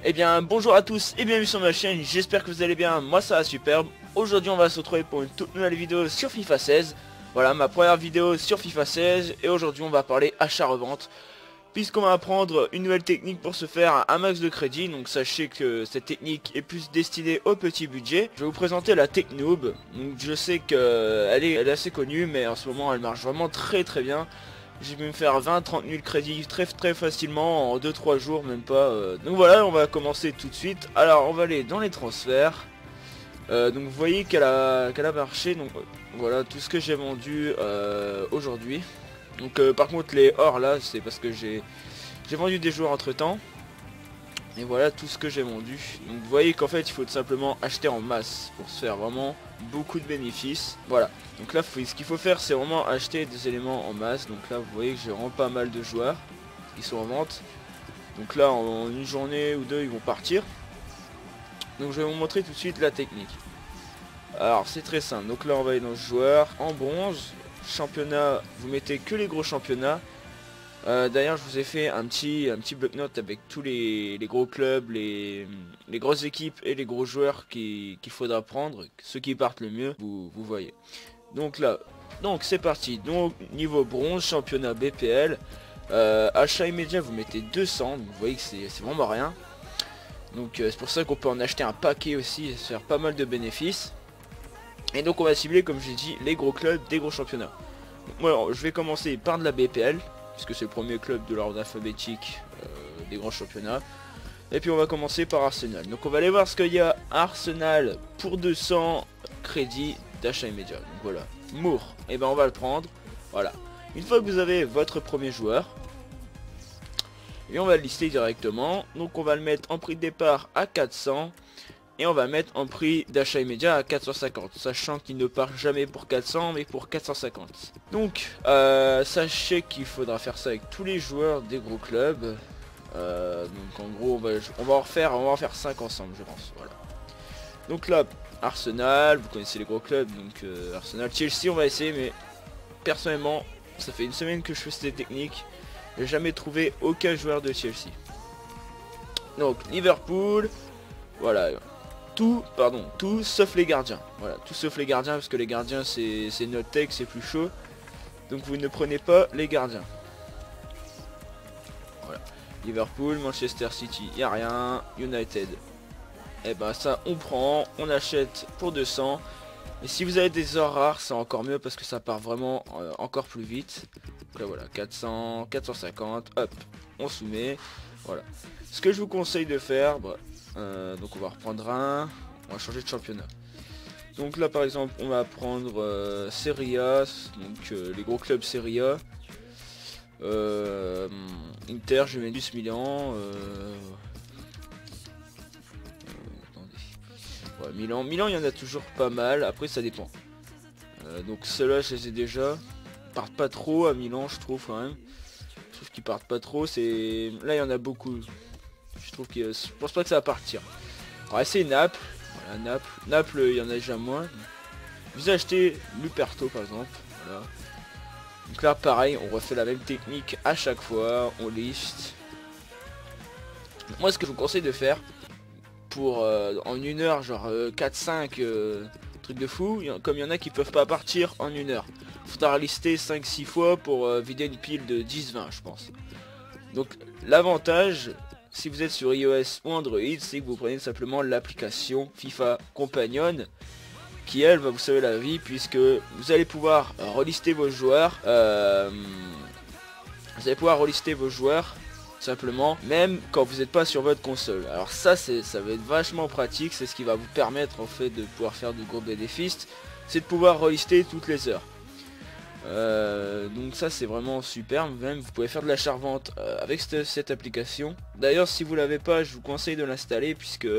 Eh bien bonjour à tous et bienvenue sur ma chaîne, j'espère que vous allez bien, moi ça va superbe. Aujourd'hui on va se retrouver pour une toute nouvelle vidéo sur FIFA 16. Voilà ma première vidéo sur FIFA 16 et aujourd'hui on va parler achat-revente. Puisqu'on va apprendre une nouvelle technique pour se faire un max de crédit. Donc sachez que cette technique est plus destinée au petit budget. Je vais vous présenter la TechNoob. Donc je sais qu'elle est assez connue mais en ce moment elle marche vraiment très bien. J'ai pu me faire 20-30 000 crédits très facilement en 2-3 jours, même pas. Donc voilà, on va commencer tout de suite. Alors on va aller dans les transferts. Donc vous voyez qu'elle a marché. Donc voilà tout ce que j'ai vendu aujourd'hui. Donc par contre les or là c'est parce que j'ai vendu des joueurs entre temps. Et voilà tout ce que j'ai vendu. Donc vous voyez qu'en fait il faut tout simplement acheter en masse pour se faire vraiment beaucoup de bénéfices. Voilà. Donc là ce qu'il faut faire c'est vraiment acheter des éléments en masse. Donc là vous voyez que j'ai vraiment pas mal de joueurs qui sont en vente. Donc là en une journée ou deux ils vont partir. Donc je vais vous montrer tout de suite la technique. Alors c'est très simple. Donc là on va aller dans joueurs en bronze. Championnat, vous mettez que les gros championnats. D'ailleurs je vous ai fait un petit bloc-notes avec tous les gros clubs, les grosses équipes et les gros joueurs qu'il faudra prendre, ceux qui partent le mieux, vous voyez. Donc là, c'est parti. Donc niveau bronze, championnat BPL, achat immédiat vous mettez 200, donc vous voyez que c'est vraiment rien. Donc c'est pour ça qu'on peut en acheter un paquet aussi et se faire pas mal de bénéfices. Et donc on va cibler, comme j'ai dit, les gros clubs des gros championnats. Donc, moi je vais commencer par de la BPL, puisque c'est le premier club de l'ordre alphabétique des grands championnats. Et puis on va commencer par Arsenal. Donc on va aller voir ce qu'il y a à Arsenal pour 200 crédits d'achat immédiat. Donc voilà, Moore, et ben on va le prendre. Voilà. Une fois que vous avez votre premier joueur, et on va le lister directement. Donc on va le mettre en prix de départ à 400. Et on va mettre en prix d'achat immédiat à 450, sachant qu'il ne part jamais pour 400 mais pour 450. Donc sachez qu'il faudra faire ça avec tous les joueurs des gros clubs. Donc en gros on va en faire 5 ensemble je pense. Voilà. Donc là Arsenal, vous connaissez les gros clubs, donc Arsenal, Chelsea on va essayer, mais personnellement ça fait une semaine que je fais cette technique. J'ai jamais trouvé aucun joueur de Chelsea. Donc Liverpool, voilà. Tout sauf les gardiens. Voilà, tout sauf les gardiens, parce que les gardiens c'est notre tech, c'est plus chaud. Donc vous ne prenez pas les gardiens. Voilà. Liverpool, Manchester City, y a rien. United. Et ben ça on prend, on achète pour 200. Et si vous avez des ors rares, c'est encore mieux parce que ça part vraiment encore plus vite. Donc là voilà, 400, 450, hop, on soumet. Voilà. Ce que je vous conseille de faire, bah, donc on va reprendre on va changer de championnat. Donc là par exemple on va prendre Serie A, donc les gros clubs Serie A. Inter, Juventus, Milan. Ouais, Milan il y en a toujours pas mal, après ça dépend. Donc ceux-là je les ai déjà. Ils partent pas trop à Milan je trouve quand même. Je trouve qu'ils partent pas trop, là il y en a beaucoup. Je pense pas que ça va partir. On va essayer Naples. Voilà, Naples, il y en a déjà moins. Vous achetez Luperto par exemple. Voilà. Donc là pareil, on refait la même technique à chaque fois. On liste. Moi ce que je vous conseille de faire pour en une heure, genre 4-5 trucs de fou, comme il y en a qui peuvent pas partir en une heure. Faudra lister 5-6 fois pour vider une pile de 10-20 je pense. Donc l'avantage, si vous êtes sur iOS ou Android, c'est que vous prenez simplement l'application FIFA Companion qui elle va vous sauver la vie, puisque vous allez pouvoir relister vos joueurs. Simplement, même quand vous n'êtes pas sur votre console. Alors ça va être vachement pratique, c'est ce qui va vous permettre en fait de pouvoir faire de gros bénéfices, c'est de pouvoir relister toutes les heures. Donc ça c'est vraiment super. Même vous pouvez faire de l'achat-revente avec cette application. D'ailleurs si vous l'avez pas, je vous conseille de l'installer, puisque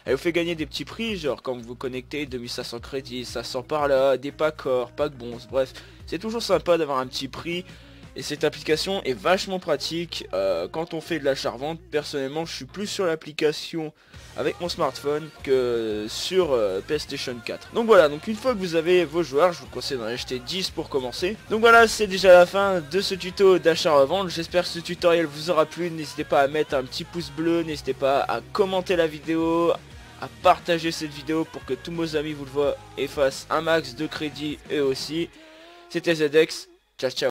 elle vous fait gagner des petits prix, genre quand vous vous connectez 2500 crédits, 500 par là, des packs or, packs bons, bref c'est toujours sympa d'avoir un petit prix. Et cette application est vachement pratique quand on fait de l'achat-revente. Personnellement, je suis plus sur l'application avec mon smartphone que sur PlayStation 4. Donc voilà, donc une fois que vous avez vos joueurs, je vous conseille d'en acheter 10 pour commencer. Donc voilà, c'est déjà la fin de ce tuto d'achat-revente. J'espère que ce tutoriel vous aura plu. N'hésitez pas à mettre un petit pouce bleu, n'hésitez pas à commenter la vidéo, à partager cette vidéo pour que tous vos amis vous le voient et fassent un max de crédit eux aussi. C'était ZX, ciao ciao.